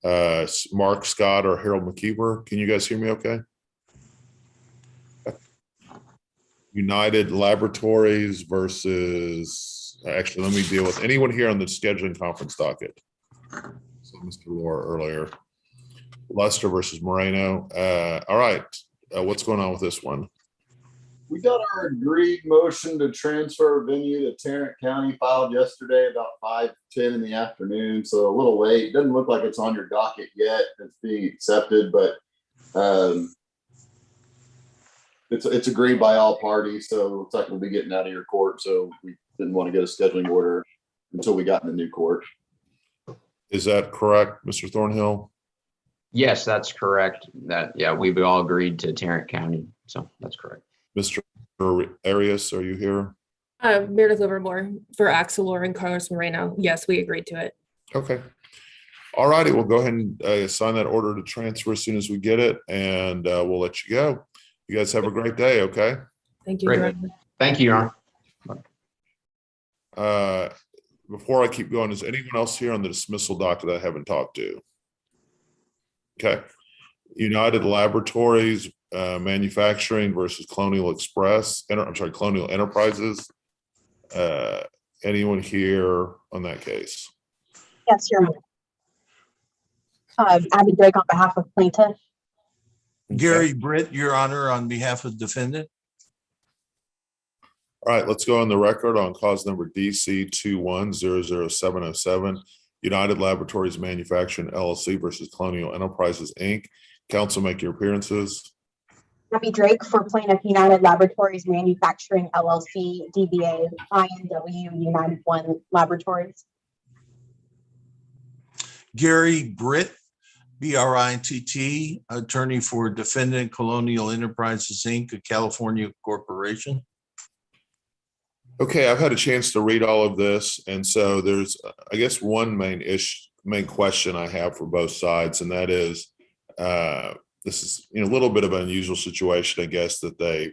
Mark Scott or Harold McKeever. Can you guys hear me okay? United Laboratories versus, actually, let me deal with anyone here on the scheduling conference docket. So Mr. Lohr earlier. Lester versus Moreno. All right. What's going on with this one? We got our agreed motion to transfer venue to Tarrant County filed yesterday about 5:10 in the afternoon. So a little late. Doesn't look like it's on your docket yet. It's being accepted, but it's agreed by all parties. So it looks like we'll be getting out of your court. So we didn't want to get a scheduling order until we got in the new court. Is that correct, Mr. Thornhill? Yes, that's correct. We've all agreed to Tarrant County, so that's correct. Mr. Arias, are you here? Meredith Livermore for Axelor and Carlos Moreno. Yes, we agreed to it. Okay. All righty. We'll go ahead and sign that order to transfer as soon as we get it, and we'll let you go. You guys have a great day, okay? Thank you. Great. Thank you, Your Honor. Before I keep going, is anyone else here on the dismissal docket that I haven't talked to? Okay. United Laboratories Manufacturing versus Colonial Enterprises. Anyone here on that case? Yes, Your Honor. Abby Drake on behalf of plaintiff. Gary Britt, Your Honor, on behalf of defendant. All right, let's go on the record on cause number DC 2100707, United Laboratories Manufacturing LLC versus Colonial Enterprises Inc. Counsel, make your appearances. Abby Drake for plaintiff, United Laboratories Manufacturing LLC, DBA INW United One Laboratories. Gary Britt, BRITT, attorney for defendant Colonial Enterprises Inc., a California corporation. Okay, I've had a chance to read all of this, and so there's, I guess, one main question I have for both sides, and that is, this is a little bit of an unusual situation, I guess, that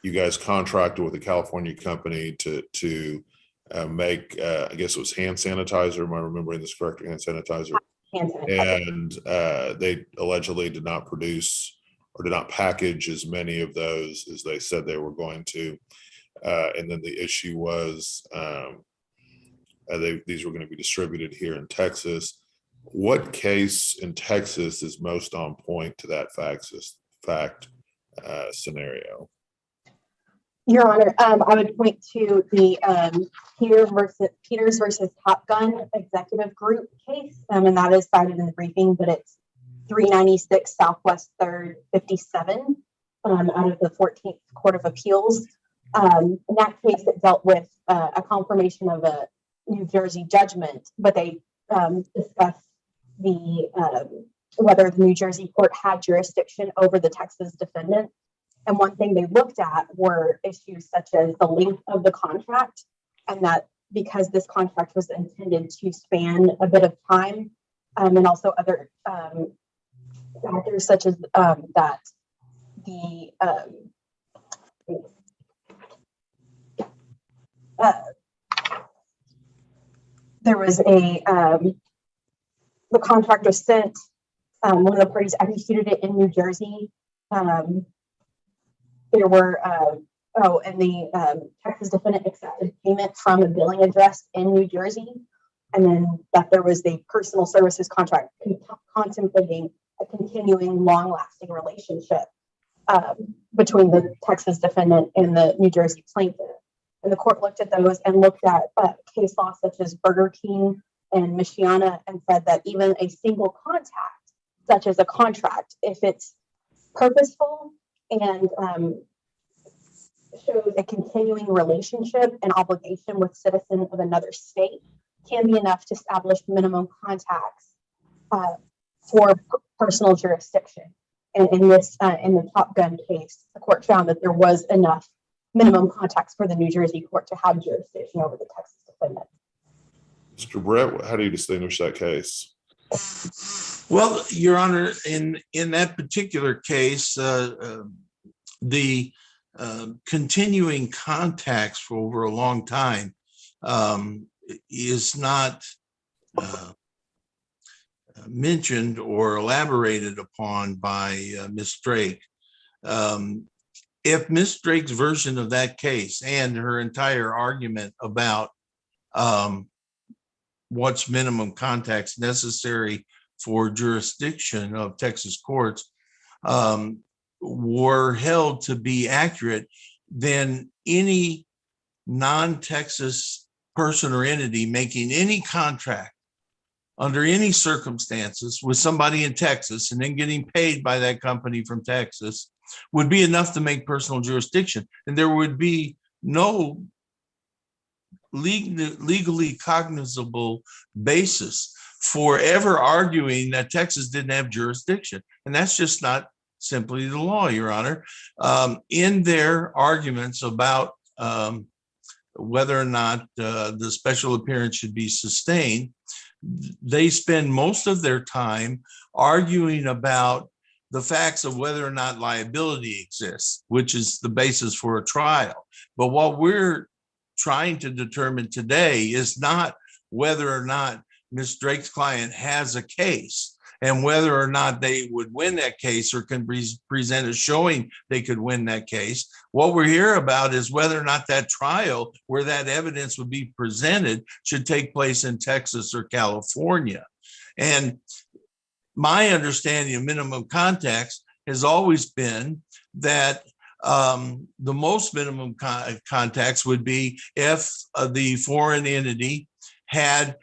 you guys contracted with a California company to make, I guess it was hand sanitizer. Am I remembering this correctly? Hand sanitizer. And they allegedly did not produce or did not package as many of those as they said they were going to. And then the issue was these were going to be distributed here in Texas. What case in Texas is most on point to that fact scenario? Your Honor, I would point to the Peters versus Top Gun Executive Group case, and that is cited in the briefing, but it's 396 Southwest 3rd 57 out of the 14th Court of Appeals. In that case, it dealt with a confirmation of a New Jersey judgment, but they discussed whether the New Jersey court had jurisdiction over the Texas defendant. And one thing they looked at were issues such as the length of the contract, and that because this contract was intended to span a bit of time, and also other factors such as that the there was the contract was sent, one of the parties executed it in New Jersey. There were, and the Texas defendant accepted payment from a billing address in New Jersey, and then that there was a personal services contract contemplating a continuing long-lasting relationship between the Texas defendant and the New Jersey plaintiff. And the court looked at those and looked at case law such as Burger King and Michiana and said that even a single contact, such as a contract, if it's purposeful and shows a continuing relationship and obligation with citizen of another state, can be enough to establish minimum contacts for personal jurisdiction. And in this, in the Top Gun case, the court found that there was enough minimum contacts for the New Jersey court to have jurisdiction over the Texas defendant. Mr. Brett, how do you distinguish that case? Well, Your Honor, in that particular case, the continuing contacts for over a long time is not mentioned or elaborated upon by Ms. Drake. If Ms. Drake's version of that case and her entire argument about what's minimum contacts necessary for jurisdiction of Texas courts were held to be accurate, then any non-Texas person or entity making any contract under any circumstances with somebody in Texas and then getting paid by that company from Texas would be enough to make personal jurisdiction. And there would be no legally cognizable basis for ever arguing that Texas didn't have jurisdiction. And that's just not simply the law, Your Honor. In their arguments about whether or not the special appearance should be sustained, they spend most of their time arguing about the facts of whether or not liability exists, which is the basis for a trial. But what we're trying to determine today is not whether or not Ms. Drake's client has a case and whether or not they would win that case or can present a showing they could win that case. What we're here about is whether or not that trial where that evidence would be presented should take place in Texas or California. And my understanding of minimum contacts has always been that the most minimum contacts would be if the foreign entity had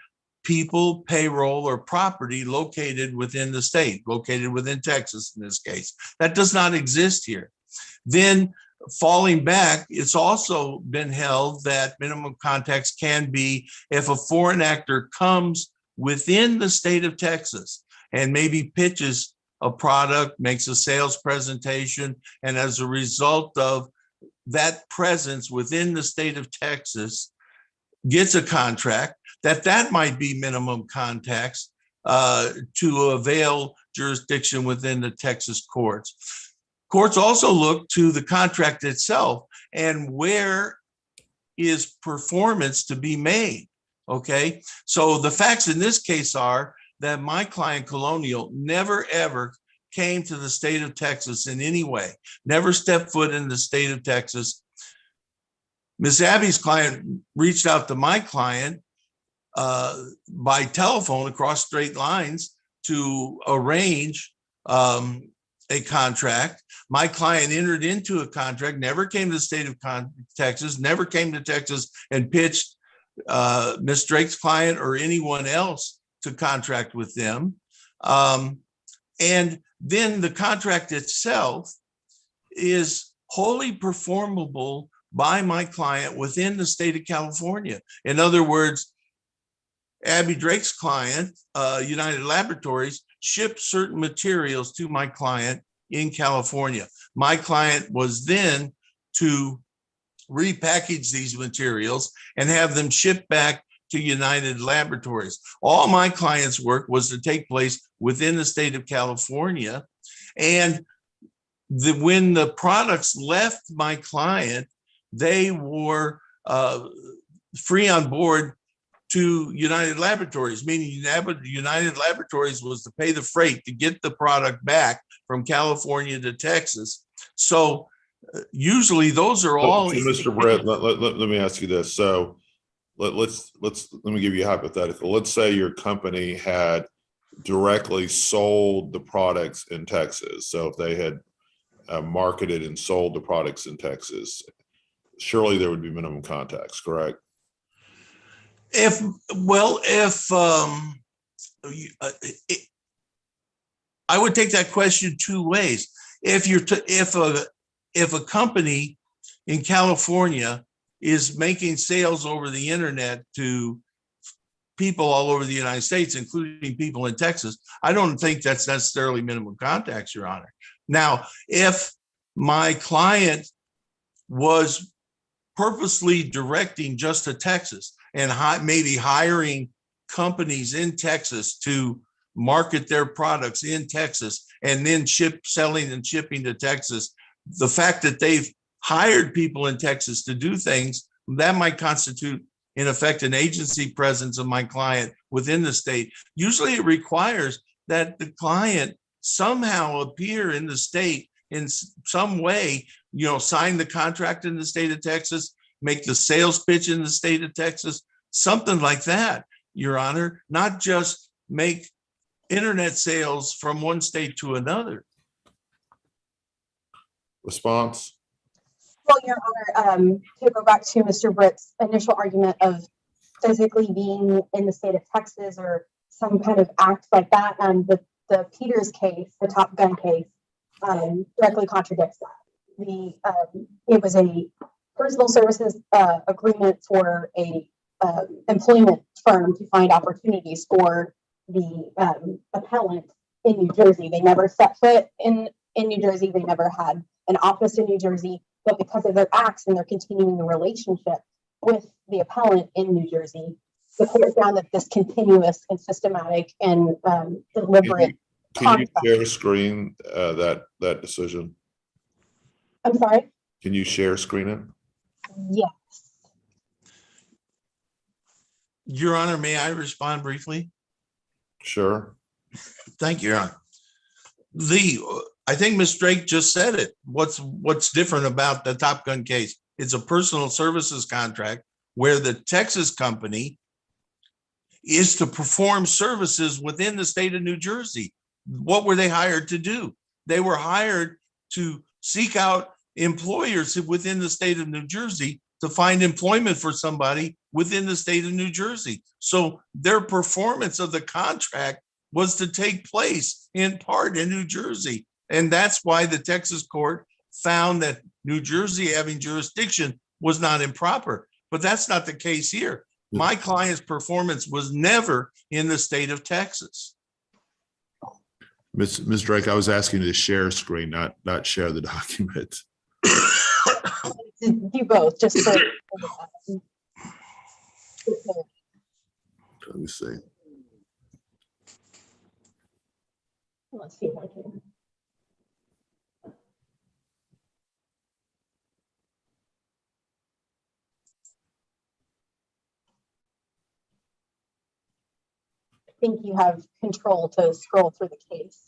people, payroll, or property located within the state, located within Texas in this case. That does not exist here. Then falling back, it's also been held that minimum contacts can be if a foreign actor comes within the state of Texas and maybe pitches a product, makes a sales presentation, and as a result of that presence within the state of Texas gets a contract, that might be minimum contacts to avail jurisdiction within the Texas courts. Courts also look to the contract itself and where is performance to be made, okay? So the facts in this case are that my client, Colonial, never ever came to the state of Texas in any way, never stepped foot in the state of Texas. Ms. Abby's client reached out to my client by telephone across straight lines to arrange a contract. My client entered into a contract, never came to the state of Texas, never came to Texas and pitched Ms. Drake's client or anyone else to contract with them. And then the contract itself is wholly performable by my client within the state of California. In other words, Abby Drake's client, United Laboratories, shipped certain materials to my client in California. My client was then to repackage these materials and have them shipped back to United Laboratories. All my client's work was to take place within the state of California. And when the products left my client, they were free on board to United Laboratories, meaning United Laboratories was to pay the freight to get the product back from California to Texas. So usually those are all. So, Mr. Brett, let me ask you this. So let me give you a hypothetical. Let's say your company had directly sold the products in Texas. So if they had marketed and sold the products in Texas, surely there would be minimum contacts, correct? I would take that question two ways. If a company in California is making sales over the internet to people all over the United States, including people in Texas, I don't think that's necessarily minimum contacts, Your Honor. Now, if my client was purposely directing just to Texas and maybe hiring companies in Texas to market their products in Texas and then selling and shipping to Texas, the fact that they've hired people in Texas to do things, that might constitute in effect, an agency presence of my client within the state. Usually it requires that the client somehow appear in the state in some way, sign the contract in the state of Texas, make the sales pitch in the state of Texas, something like that, Your Honor, not just make internet sales from one state to another. Response? Well, Your Honor, to go back to Mr. Britt's initial argument of physically being in the state of Texas or some kind of act like that, the Peters case, the Top Gun case, directly contradicts that. It was a personal services agreement for a employment firm to find opportunities for the appellant in New Jersey. They never set foot in New Jersey. They never had an office in New Jersey, but because of their acts and their continuing the relationship with the appellant in New Jersey, the court found that this continuous and systematic and deliberate. Can you share a screen that decision? I'm sorry? Can you share screen it? Yes. Your Honor, may I respond briefly? Sure. Thank you, Your Honor. I think Ms. Drake just said it. What's different about the Top Gun case? It's a personal services contract where the Texas company is to perform services within the state of New Jersey. What were they hired to do? They were hired to seek out employers within the state of New Jersey to find employment for somebody within the state of New Jersey. So their performance of the contract was to take place in part in New Jersey. And that's why the Texas court found that New Jersey having jurisdiction was not improper. But that's not the case here. My client's performance was never in the state of Texas. Ms. Drake, I was asking you to share screen, not share the document. Do both, just for. Let me see. Let's see if I can. I think you have control to scroll through the case.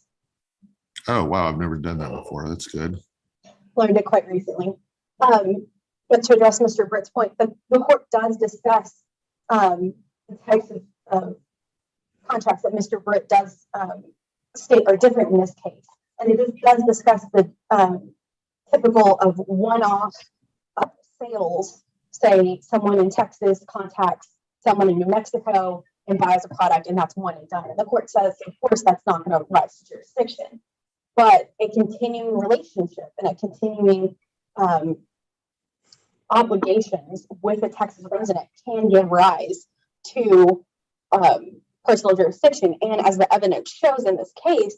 Oh, wow. I've never done that before. That's good. Learned it quite recently. But to address Mr. Britt's point, the court does discuss the types of contracts that Mr. Britt does state are different in this case. And it does discuss the typical of one-off sales. Say someone in Texas contacts someone in New Mexico and buys a product, and that's one and done. And the court says, of course, that's not going to rise to jurisdiction. But a continuing relationship and a continuing obligations with a Texas resident can give rise to personal jurisdiction. And as the evidence shows in this case,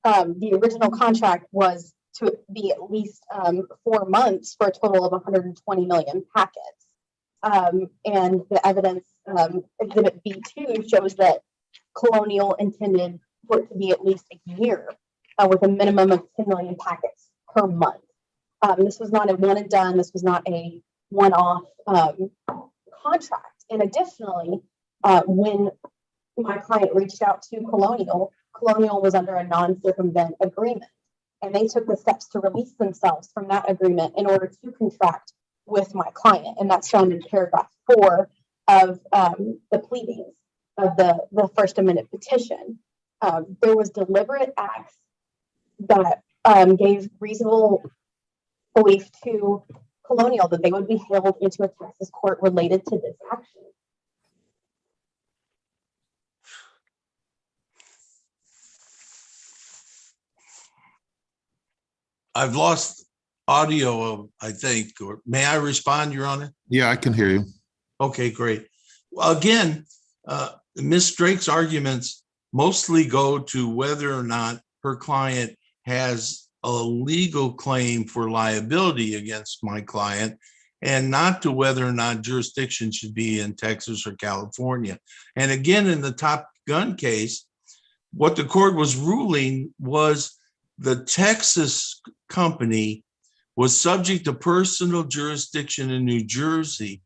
the original contract was to be at least 4 months for a total of 120 million packets. And the evidence, Exhibit B2, shows that Colonial intended for it to be at least a year with a minimum of 10 million packets per month. This was not a one and done. This was not a one-off contract. And additionally, when my client reached out to Colonial was under a non-circumvent agreement. And they took the steps to release themselves from that agreement in order to contract with my client. And that's found in paragraph 4 of the pleadings of the First Amendment petition. There was deliberate acts that gave reasonable belief to Colonial that they would be hailed into a Texas court related to this action. I've lost audio, I think, or may I respond, Your Honor? Yeah, I can hear you. Okay, great. Well, again, Ms. Drake's arguments mostly go to whether or not her client has a legal claim for liability against my client, and not to whether or not jurisdiction should be in Texas or California. And again, in the Top Gun case, what the court was ruling was the Texas company was subject to personal jurisdiction in New Jersey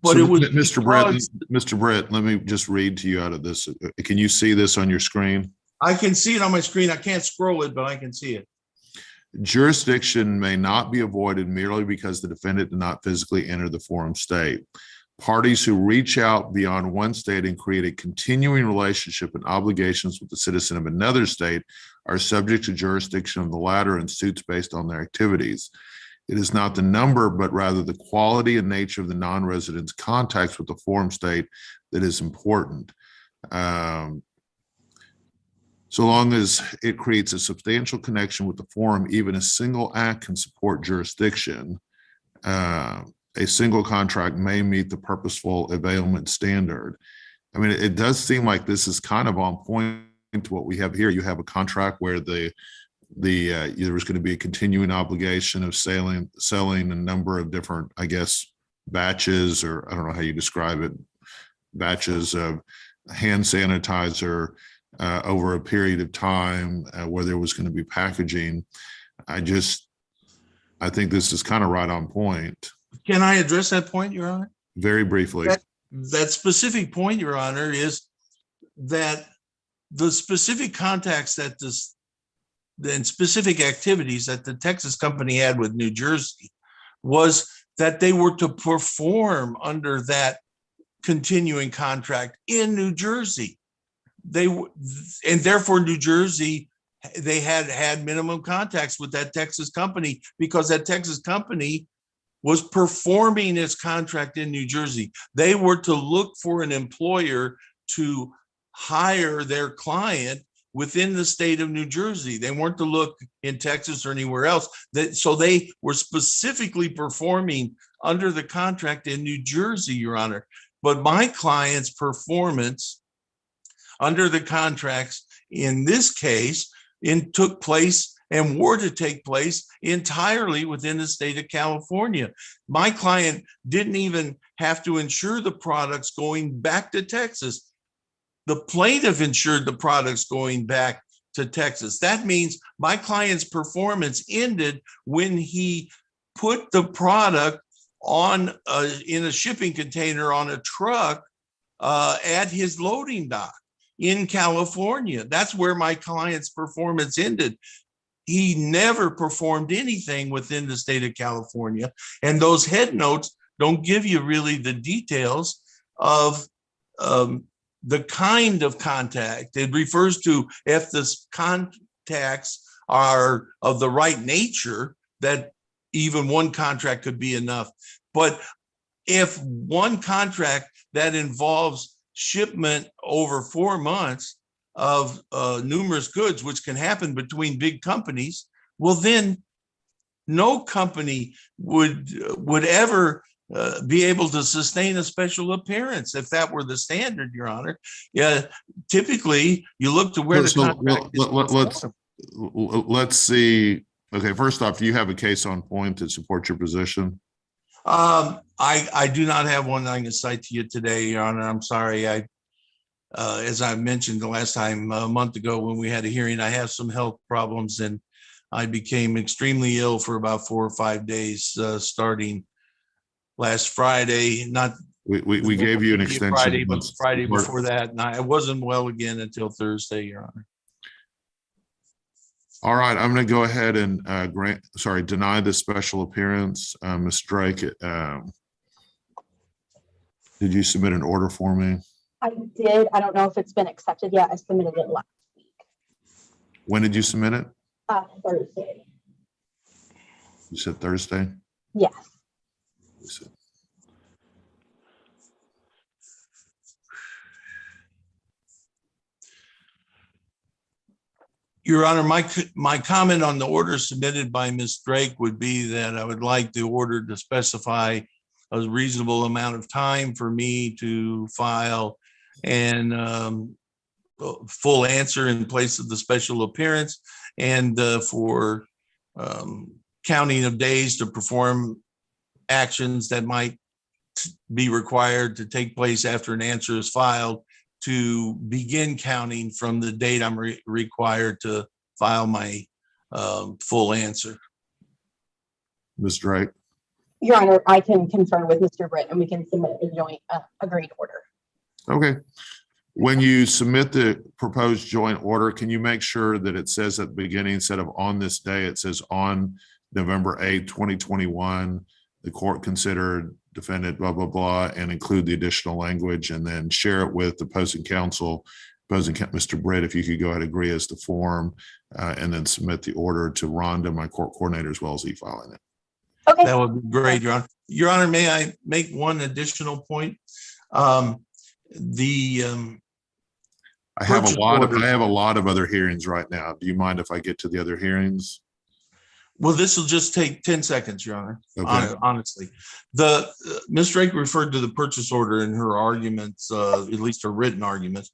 But So, it was Mr. Brett, because- Mr. Brett, let me just read to you out of this. Can you see this on your screen? I can see it on my screen. I can't scroll it, but I can see it. Jurisdiction may not be avoided merely because the defendant did not physically enter the forum state. Parties who reach out beyond one state and create a continuing relationship and obligations with the citizen of another state are subject to jurisdiction of the latter and suits based on their activities. It is not the number, but rather the quality and nature of the non-resident's contacts with the forum state that is important. So long as it creates a substantial connection with the forum, even a single act can support jurisdiction. A single contract may meet the purposeful availment standard. I mean, it does seem like this is kind of on point to what we have here. You have a contract where there was going to be a continuing obligation of selling a number of different, I guess, batches, or I don't know how you describe it, batches of hand sanitizer over a period of time where there was going to be packaging. I think this is kind of right on point. Can I address that point, Your Honor? Very briefly. That specific point, Your Honor, is that the specific contacts and specific activities that the Texas company had with New Jersey was that they were to perform under that continuing contract in New Jersey. And therefore New Jersey, they had minimum contacts with that Texas company because that Texas company was performing its contract in New Jersey. They were to look for an employer to hire their client within the state of New Jersey. They weren't to look in Texas or anywhere else. So they were specifically performing under the contract in New Jersey, Your Honor. But my client's performance under the contracts in this case took place and were to take place entirely within the state of California. My client didn't even have to insure the products going back to Texas. The plaintiff insured the products going back to Texas. That means my client's performance ended when he put the product on in a shipping container on a truck at his loading dock in California. That's where my client's performance ended. He never performed anything within the state of California. And those head notes don't give you really the details of the kind of contact. It refers to if the contacts are of the right nature, that even one contract could be enough. But if one contract that involves shipment over 4 months of numerous goods, which can happen between big companies, well, then no company would ever be able to sustain a special appearance if that were the standard, Your Honor. Yeah, typically you look to where the contract is. Let's see. Okay, first off, do you have a case on point to support your position? I do not have one that I can cite to you today, Your Honor. I'm sorry. As I mentioned the last time, a month ago when we had a hearing, I have some health problems and I became extremely ill for about 4 or 5 days, starting last Friday. We gave you an extension. Friday, but Friday before that, and I wasn't well again until Thursday, Your Honor. All right, I'm going to go ahead and deny the special appearance. Ms. Drake, did you submit an order for me? I did. I don't know if it's been accepted yet. I submitted it last week. When did you submit it? Thursday. You said Thursday? Yes. Your Honor, my comment on the order submitted by Ms. Drake would be that I would like the order to specify a reasonable amount of time for me to file and full answer in place of the special appearance, and for counting of days to perform actions that might be required to take place after an answer is filed, to begin counting from the date I'm required to file my full answer. Ms. Drake? Your Honor, I can confer with Mr. Britt and we can submit a joint agreed order. Okay. When you submit the proposed joint order, can you make sure that it says at the beginning, instead of on this day, it says on November 8th, 2021, the court considered defendant blah, blah, blah, and include the additional language, and then share it with the opposing counsel, Mr. Britt, if you could go ahead and agree as to form, and then submit the order to Rhonda, my court coordinator, as well as e-filing it. Okay. That would be great, Your Honor. Your Honor, may I make one additional point? I have Purchase a lot order. of other hearings right now. Do you mind if I get to the other hearings? Well, this will just take 10 seconds, Your Honor. Okay. Honestly, Ms. Drake referred to the purchase order in her arguments, at least her written arguments.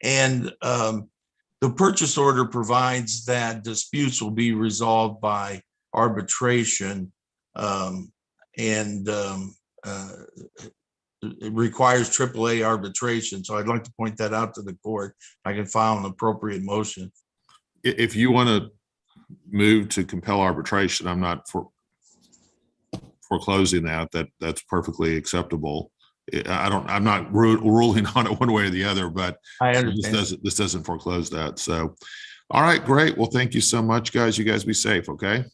And the purchase order provides that disputes will be resolved by arbitration, and it requires AAA arbitration. So I'd like to point that out to the court. I can file an appropriate motion. If you want to move to compel arbitration, I'm not foreclosing that's perfectly acceptable. I'm not ruling on it one way or the other, but I understand. this doesn't foreclose that. So, all right, great. Well, thank you so much, guys. You guys be safe. Okay.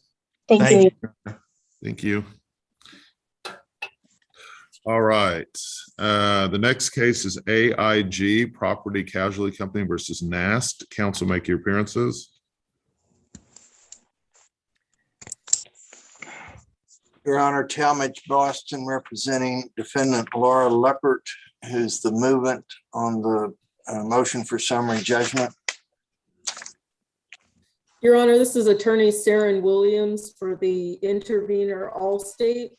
Thank you. Thank you. All right. The next case is AIG Property Casualty Company versus NAST. Counsel, make your appearances. Your Honor, Talmadge Boston, representing defendant Laura Leppert, who's the movant on the motion for summary judgment. Your Honor, this is Attorney Saren Williams for the intervener Allstate.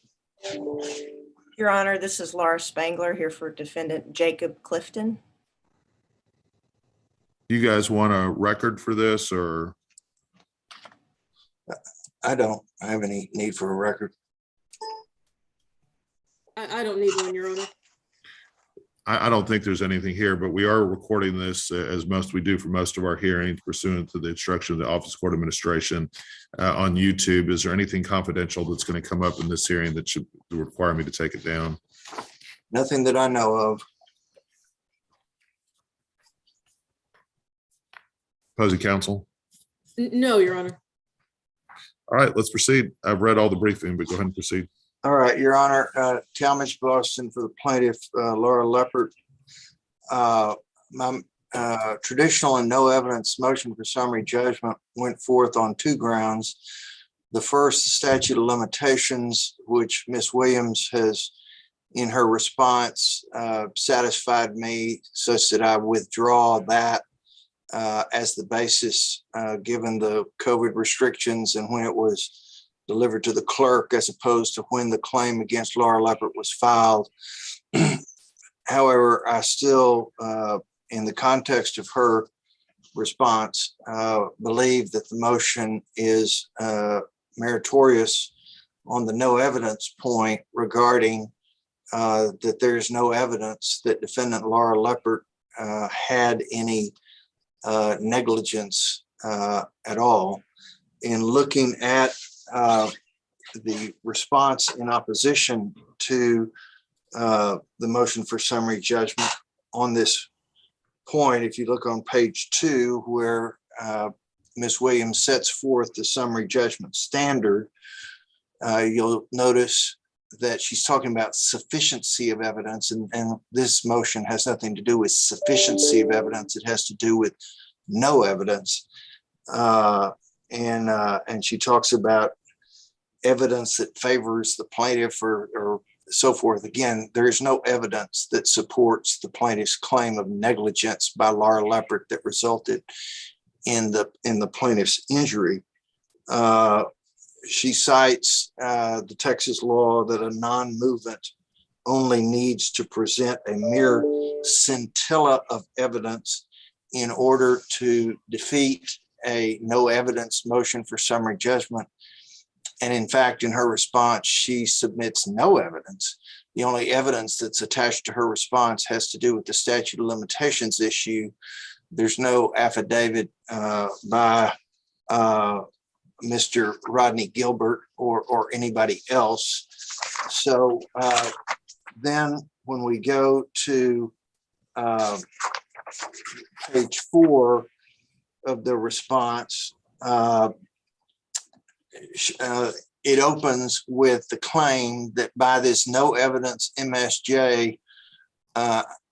Your Honor, this is Laura Spangler here for defendant Jacob Clifton. You guys want a record for this, or? I don't have any need for a record. I don't need one, Your Honor. I don't think there's anything here, but we are recording this as we do for most of our hearings pursuant to the instruction of the Office of Court Administration on YouTube. Is there anything confidential that's going to come up in this hearing that should require me to take it down? Nothing that I know of. Opposing counsel? No, Your Honor. All right, let's proceed. I've read all the briefing, but go ahead and proceed. All right, Your Honor, Talmadge Boston for the plaintiff, Laura Leppert. My traditional and no evidence motion for summary judgment went forth on two grounds. The first, statute of limitations, which Ms. Williams has, in her response, satisfied me such that I withdraw that as the basis, given the COVID restrictions and when it was delivered to the clerk, as opposed to when the claim against Laura Leppert was filed. However, I still, in the context of her response, believe that the motion is meritorious on the no evidence point regarding that there is no evidence that defendant Laura Leppert had any negligence at all. In looking at the response in opposition to the motion for summary judgment on this point, if you look on page 2, where Ms. Williams sets forth the summary judgment standard, you'll notice that she's talking about sufficiency of evidence, and this motion has nothing to do with sufficiency of evidence. It has to do with no evidence. And she talks about evidence that favors the plaintiff or so forth. Again, there is no evidence that supports the plaintiff's claim of negligence by Laura Leppert that resulted in the plaintiff's injury. She cites the Texas law that a non-movement only needs to present a mere scintilla of evidence in order to defeat a no evidence motion for summary judgment. And in fact, in her response, she submits no evidence. The only evidence that's attached to her response has to do with the statute of limitations issue. There's no affidavit by Mr. Rodney Gilbert or anybody else So then when we go to page 4 of the response, it opens with the claim that by this no evidence MSJ,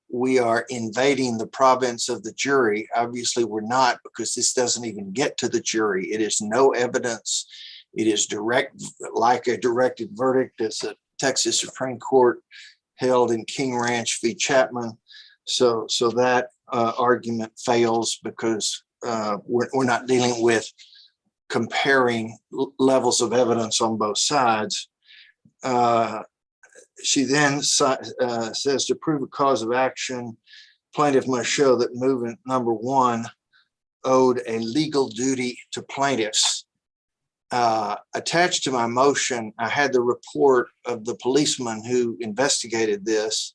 we are invading the province of the jury. Obviously, we're not, because this doesn't even get to the jury. It is no evidence. It is direct, like a directed verdict, as the Texas Supreme Court held in King Ranch v. Chapman. So that argument fails, because we're not dealing with comparing levels of evidence on both sides. She then says to prove a cause of action, plaintiff must show that movement number 1 owed a legal duty to plaintiffs. Attached to my motion, I had the report of the policeman who investigated this.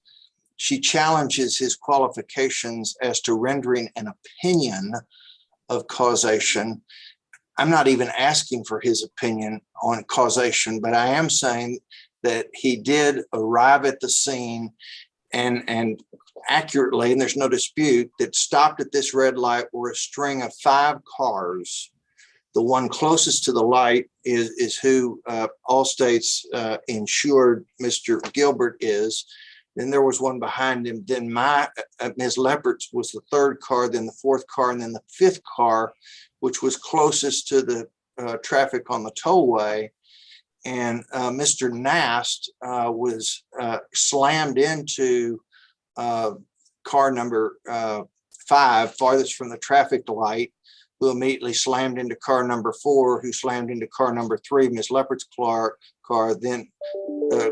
She challenges his qualifications as to rendering an opinion of causation. I'm not even asking for his opinion on causation, but I am saying that he did arrive at the scene and accurately, and there's no dispute, that stopped at this red light were a string of 5 cars. The one closest to the light is who Allstate's insured Mr. Gilbert is. Then there was one behind him. Then Ms. Leopards was the 3rd car, then the 4th car, and then the 5th car, which was closest to the traffic on the tollway. And Mr. Nast was slammed into car number 5, farthest from the traffic light, who immediately slammed into car number 4, who slammed into car number 3, Ms. Leopard's car, then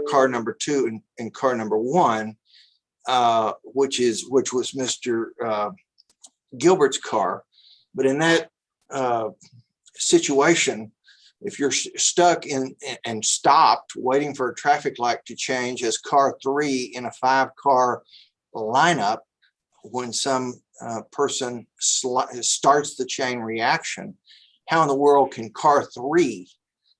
car number 2 and car number 1, which was Mr. Gilbert's car. But in that situation, if you're stuck in and stopped waiting for a traffic light to change as car 3 in a 5-car lineup, when some person starts the chain reaction, how in the world can car 3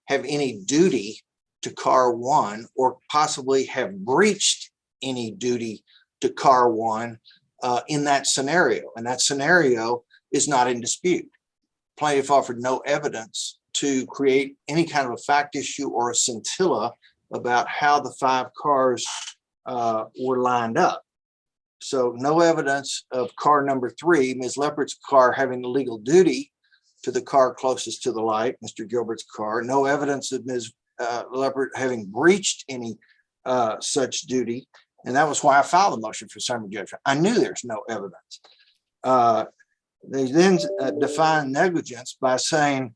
have any duty to car 1, or possibly have breached any duty to car 1 in that scenario? And that scenario is not in dispute. Plaintiff offered no evidence to create any kind of a fact issue or a scintilla about how the 5 cars were lined up. So no evidence of car number 3, Ms. Leopard's car, having the legal duty to the car closest to the light, Mr. Gilbert's car. No evidence of Ms. Leopard having breached any such duty. And that was why I filed a motion for summary judgment. I knew there's no evidence. They then define negligence by saying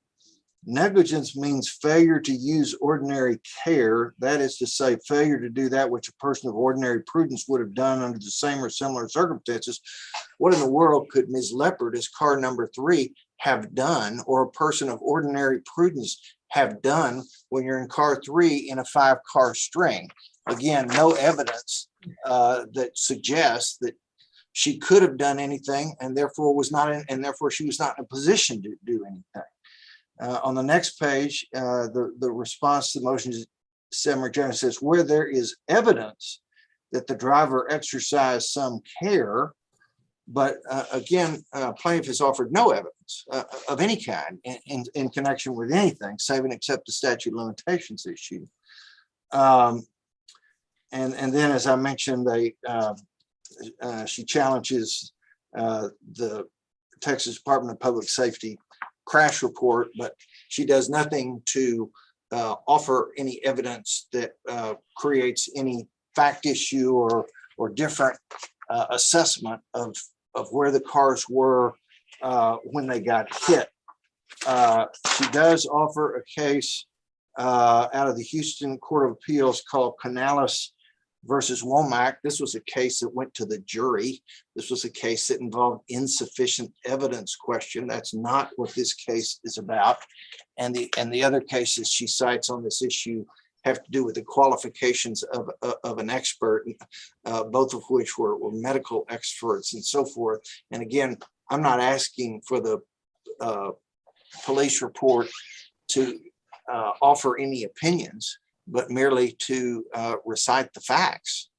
negligence means failure to use ordinary care. That is to say, failure to do that which a person of ordinary prudence would have done under the same or similar circumstances. What in the world could Ms. Leopard, as car number 3, have done, or a person of ordinary prudence have done, when you're in car 3 in a 5-car string? Again, no evidence that suggests that she could have done anything, and therefore she was not in a position to do anything. On the next page, the response to the motion to summary judgment says, where there is evidence that the driver exercised some care, but again, plaintiff has offered no evidence of any kind in connection with anything, save and except the statute of limitations issue. And then, as I mentioned, she challenges the Texas Department of Public Safety crash report, but she does nothing to offer any evidence that creates any fact issue or different assessment of where the cars were when they got hit. She does offer a case out of the Houston Court of Appeals called Canales versus Womack. This was a case that went to the jury. This was a case that involved insufficient evidence question. That's not what this case is about. And the other cases she cites on this issue have to do with the qualifications of an expert, both of which were medical experts and so forth. And again, I'm not asking for the police report to offer any opinions. but merely to recite the facts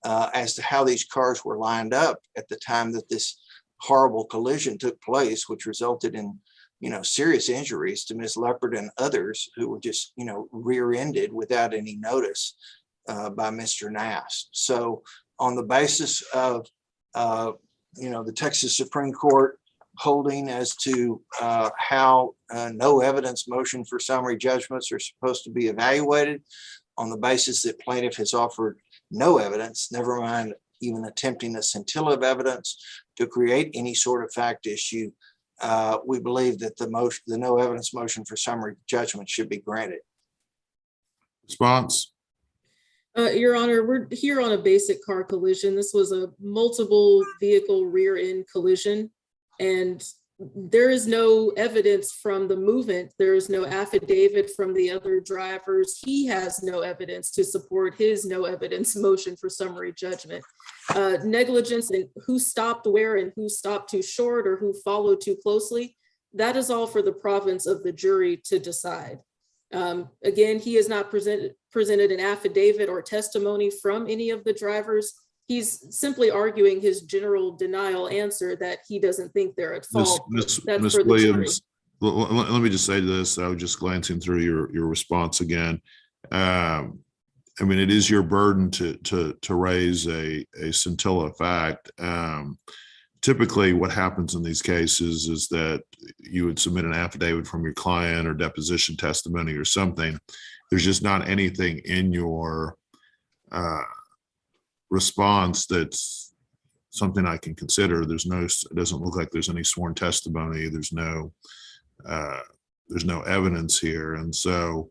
as to how these cars were lined up at the time that this horrible collision took place, which resulted in, serious injuries to Ms. Leopard and others who were just, rear-ended without any notice by Mr. Nast. So on the basis of, the Texas Supreme Court holding as to how no evidence motion for summary judgments are supposed to be evaluated, on the basis that plaintiff has offered no evidence, never mind even attempting a scintilla of evidence to create any sort of fact issue, we believe that the no evidence motion for summary judgment should be granted. Response? Your Honor, we're here on a basic car collision. This was a multiple vehicle rear end collision, and there is no evidence from the movement. There is no affidavit from the other drivers. He has no evidence to support his no evidence motion for summary judgment. Negligence and who stopped where and who stopped too short or who followed too closely, that is all for the province of the jury to decide. Again, he has not presented an affidavit or testimony from any of the drivers. He's simply arguing his general denial answer that he doesn't think they're at fault. Ms. That's for the Williams, let me just say this. I was just glancing through your response again. I mean, it is your burden to raise a scintilla fact. Typically what happens in these cases is that you would submit an affidavit from your client or deposition testimony or something. There's just not anything in your response that's something I can consider. It doesn't look like there's any sworn testimony. There's no evidence here. And so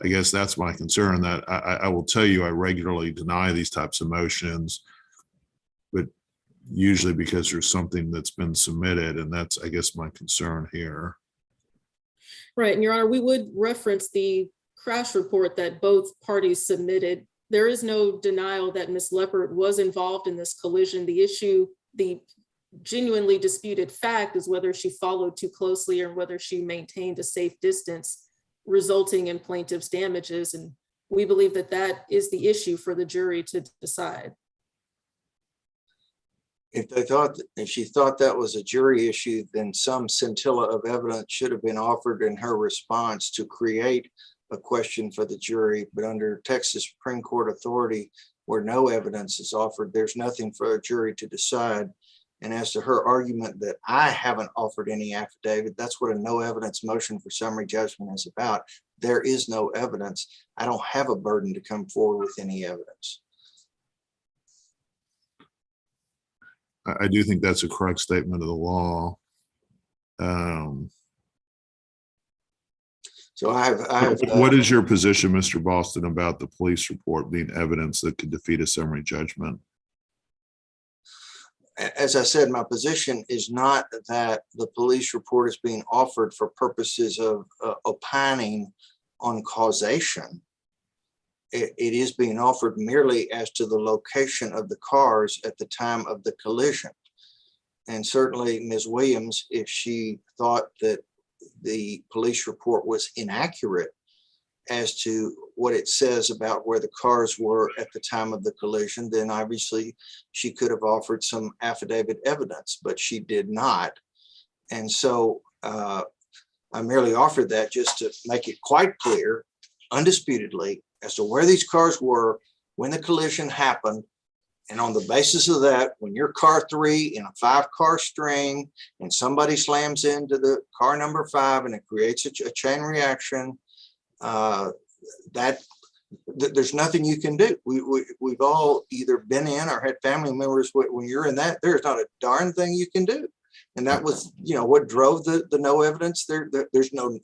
I guess that's my concern, that I will tell you, I regularly deny these types of motions, but usually because there's something that's been submitted, and that's, I guess, my concern here. Right, and Your Honor, we would reference the crash report that both parties submitted. There is no denial that Ms. Leopard was involved in this collision. The issue, the genuinely disputed fact, is whether she followed too closely or whether she maintained a safe distance, resulting in plaintiff's damages. And we believe that that is the issue for the jury to decide. If she thought that was a jury issue, then some scintilla of evidence should have been offered in her response to create a question for the jury. But under Texas Supreme Court authority, where no evidence is offered, there's nothing for a jury to decide. And as to her argument that I haven't offered any affidavit, that's what a no evidence motion for summary judgment is about. There is no evidence. I don't have a burden to come forward with any evidence. I do think that's a correct statement of the law. So I have. What is your position, Mr. Boston, about the police report being evidence that could defeat a summary judgment? As I said, my position is not that the police report is being offered for purposes of opining on causation. It is being offered merely as to the location of the cars at the time of the collision. And certainly Ms. Williams, if she thought that the police report was inaccurate as to what it says about where the cars were at the time of the collision, then obviously she could have offered some affidavit evidence, but she did not. And so I merely offered that just to make it quite clear, undisputedly, as to where these cars were when the collision happened. And on the basis of that, when you're car 3 in a 5-car string and somebody slams into the car number 5 and it creates a chain reaction, there's nothing you can do. We've all either been in or had family members when you're in that, there's not a darn thing you can do. And that was, what drove the no evidence. There's no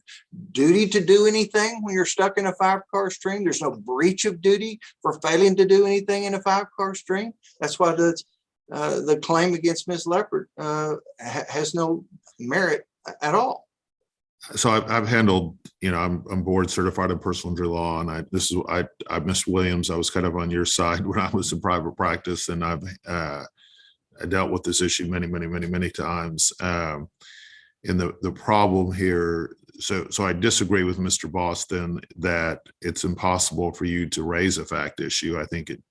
duty to do anything when you're stuck in a 5-car string. There's no breach of duty for failing to do anything in a 5-car string. That's why the claim against Ms. Leopard has no merit at all. So I've handled, I'm board certified in personal injury law, and I Ms. Williams, I was kind of on your side when I was in private practice, and I dealt with this issue many times. And the problem here, so I disagree with Mr. Boston that it's impossible for you to raise a fact issue. I think it,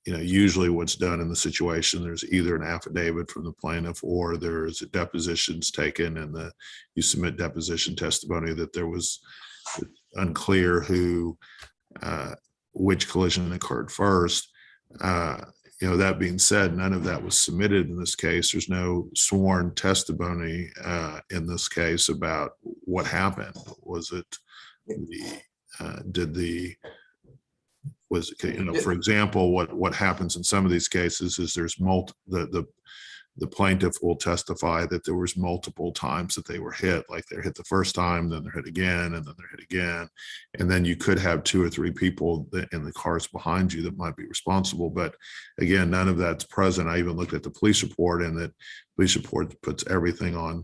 usually what's done in the situation, there's either an affidavit from the plaintiff or there's depositions taken and you submit deposition testimony that there was unclear which collision occurred first. That being said, none of that was submitted in this case. There's no sworn testimony in this case about what happened. Was it for example, what happens in some of these cases is there's the plaintiff will testify that there was multiple times that they were hit, like they're hit the first time, then they're hit again, and then they're hit again. And then you could have 2 or 3 people in the cars behind you that might be responsible. But again, none of that's present. I even looked at the police report, and that police report puts everything on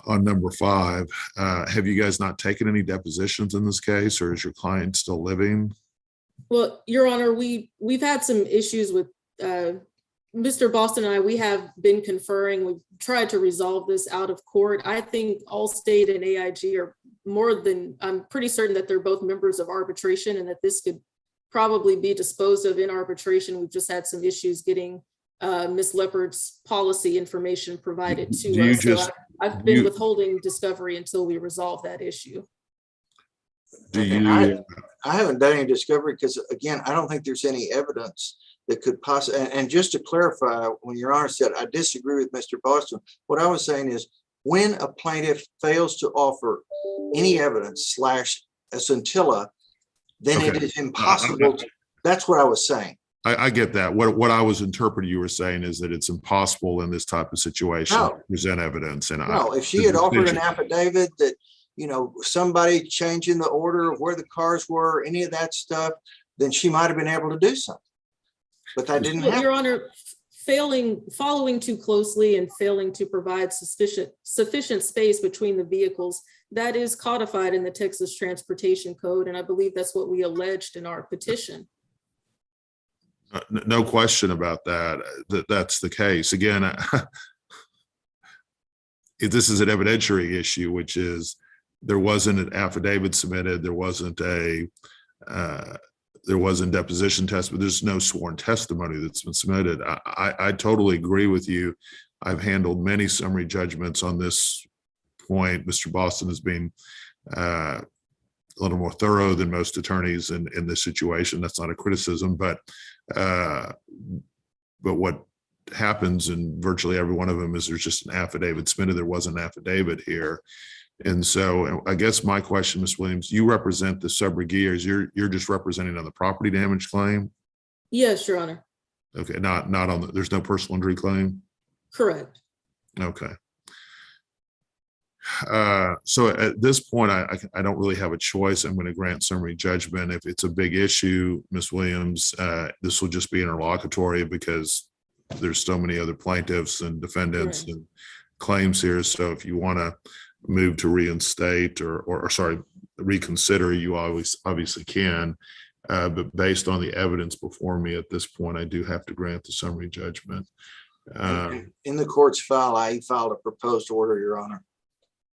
number 5. Have you guys not taken any depositions in this case, or is your client still living? Well, Your Honor, we've had some issues with Mr. Boston and I. We have been conferring. We've tried to resolve this out of court. I think Allstate and AIG are I'm pretty certain that they're both members of arbitration and that this could probably be disposed of in arbitration. We've just had some issues getting Ms. Leopard's policy information provided to us. So I've been withholding discovery until we resolve that issue. I haven't done any discovery because, again, I don't think there's any evidence that could possibly, and just to clarify, when Your Honor said I disagree with Mr. Boston, what I was saying is when a plaintiff fails to offer any evidence / a scintilla, then it is impossible. That's what I was saying. I get that. What I was interpreting you were saying is that it's impossible in this type of situation to present evidence. And if she had offered an affidavit that, somebody changing the order of where the cars were, any of that stuff, then she might have been able to do something. But that didn't happen. Your Honor, following too closely and failing to provide sufficient space between the vehicles, that is codified in the Texas Transportation Code. And I believe that's what we alleged in our petition. No question about that. That's the case. Again, if this is an evidentiary issue, which is there wasn't an affidavit submitted, there wasn't deposition test, but there's no sworn testimony that's been submitted. I totally agree with you. I've handled many summary judgments on this point. Mr. Boston has been a little more thorough than most attorneys in this situation. That's not a criticism, but what happens in virtually every one of them is there's just an affidavit submitted. There was an affidavit here. And so I guess my question, Ms. Williams, you represent the subrogers. You're just representing on the property damage claim? Yes, Your Honor. Okay, not on there's no personal injury claim? Correct. Okay. So at this point, I don't really have a choice. I'm going to grant summary judgment. If it's a big issue, Ms. Williams, this will just be interlocutory because there's so many other plaintiffs and defendants and claims here. So if you want to move to reinstate or sorry, reconsider, you always obviously can. But based on the evidence before me at this point, I do have to grant the summary judgment. In the court's file, I filed a proposed order, Your Honor.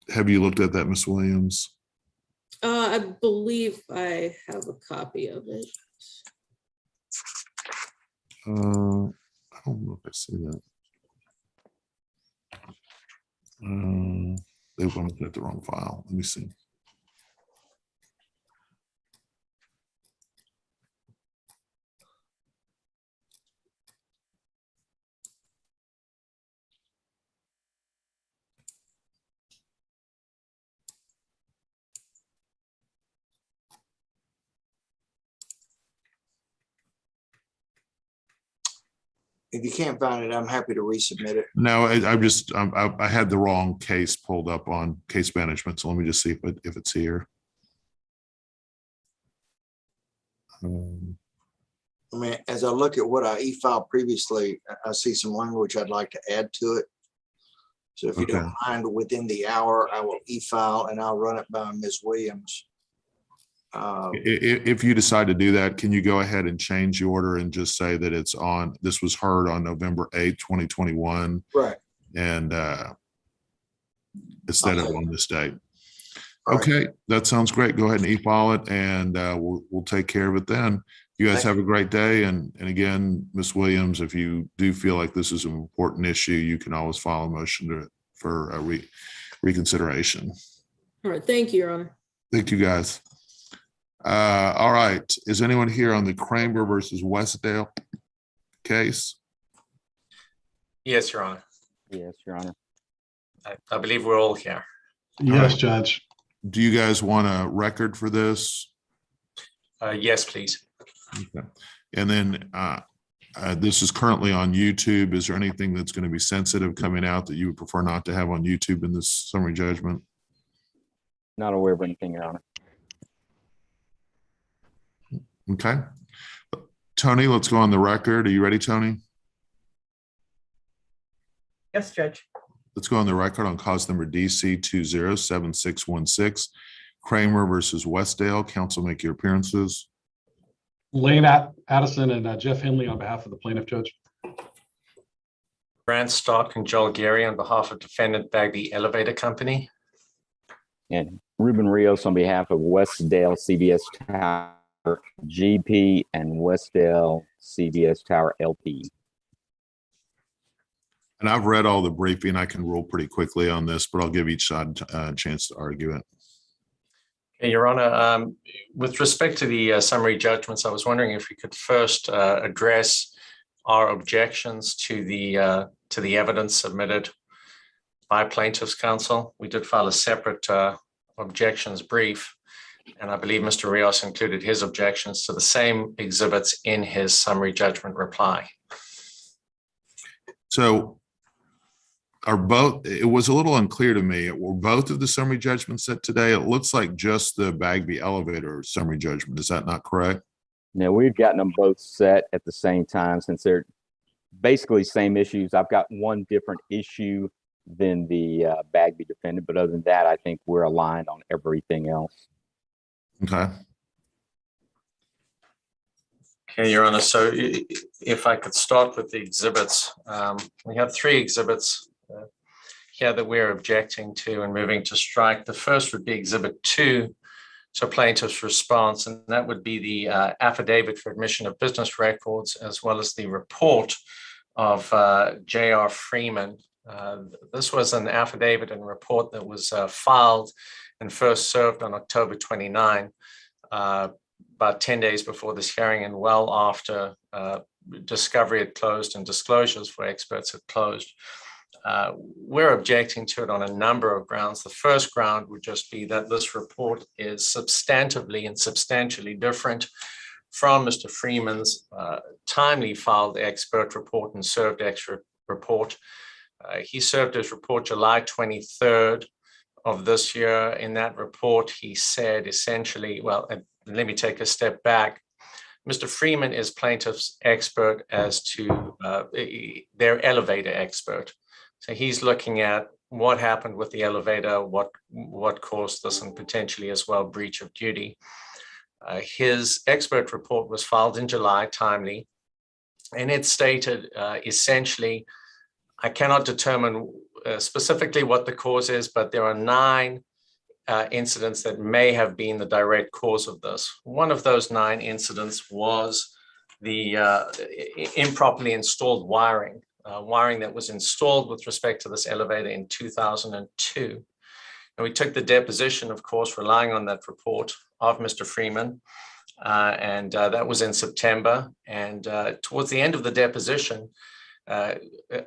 Have you looked at that, Ms. Williams? I believe I have a copy of it. I don't know if I see that. They went at the wrong file. Let me see. If you can't find it, I'm happy to resubmit it. No, I had the wrong case pulled up on case management. So let me just see if it's here. I mean, as I look at what I e-filed previously, I see some language I'd like to add to it. So if you don't mind, within the hour, I will e-file and I'll run it by Ms. Williams. If you decide to do that, can you go ahead and change the order and just say that it's on, this was heard on November 8th, 2021. Right. and instead of on this date. Right. Okay, that sounds great. Go ahead and e-file it, and we'll take care of it then. You guys have a great day. And again, Ms. Williams, if you do feel like this is an important issue, you can always file a motion for a reconsideration. All right, thank you, Your Honor. Thank you, guys. All right, is anyone here on the Kramer versus Westdale case? Yes, Your Honor. Yes, Your Honor. I believe we're all here. Yes, Judge. Do you guys want a record for this? Yes, please. Okay. And then this is currently on YouTube. Is there anything that's going to be sensitive coming out that you would prefer not to have on YouTube in this summary judgment? Not aware of anything, Your Honor. Okay. Tony, let's go on the record. Are you ready, Tony? Yes, Judge. Let's go on the record on cause number DC 207616, Kramer versus Westdale. Counsel, make your appearances. Lane Addison and Jeff Henley on behalf of the plaintiff, Judge. Grant Stock and Joel Gary on behalf of defendant Bagby Elevator Company. And Ruben Rios on behalf of Westdale CBS Tower GP and Westdale CBS Tower LP. And I've read all the briefing. I can rule pretty quickly on this, but I'll give each side a chance to argue it. Okay, Your Honor, with respect to the summary judgments, I was wondering if we could first address our objections to the evidence submitted by plaintiff's counsel. We did file a separate objections brief, and I believe Mr. Rios included his objections to the same exhibits in his summary judgment reply. So it was a little unclear to me. Were both of the summary judgments set today? It looks like just the Bagby Elevator summary judgment. Is that not correct? Now, we've gotten them both set at the same time since they're basically same issues. I've got one different issue than the Bagby defendant, but other than that, I think we're aligned on everything else. Okay. Okay, Your Honor, so if I could start with the exhibits. We have three exhibits here that we're objecting to and moving to strike. The first would be Exhibit 2, so plaintiff's response, and that would be the affidavit for admission of business records, as well as the report of J.R. Freeman. This was an affidavit and report that was filed and first served on October 29, about 10 days before this hearing and well after discovery had closed and disclosures for experts had closed. We're objecting to it on a number of grounds. The first ground would just be that this report is substantively and substantially different from Mr. Freeman's timely filed expert report and served expert report. He served his report July 23rd of this year. In that report, he said essentially, well, let me take a step back. Mr. Freeman is plaintiff's expert as to their elevator expert. So he's looking at what happened with the elevator, what caused this, and potentially as well breach of duty. His expert report was filed in July, timely, and it stated essentially, I cannot determine specifically what the cause is, but there are 9 incidents that may have been the direct cause of this. One of those 9 incidents was the improperly installed wiring that was installed with respect to this elevator in 2002. And we took the deposition, of course, relying on that report of Mr. Freeman, and that was in September. And towards the end of the deposition,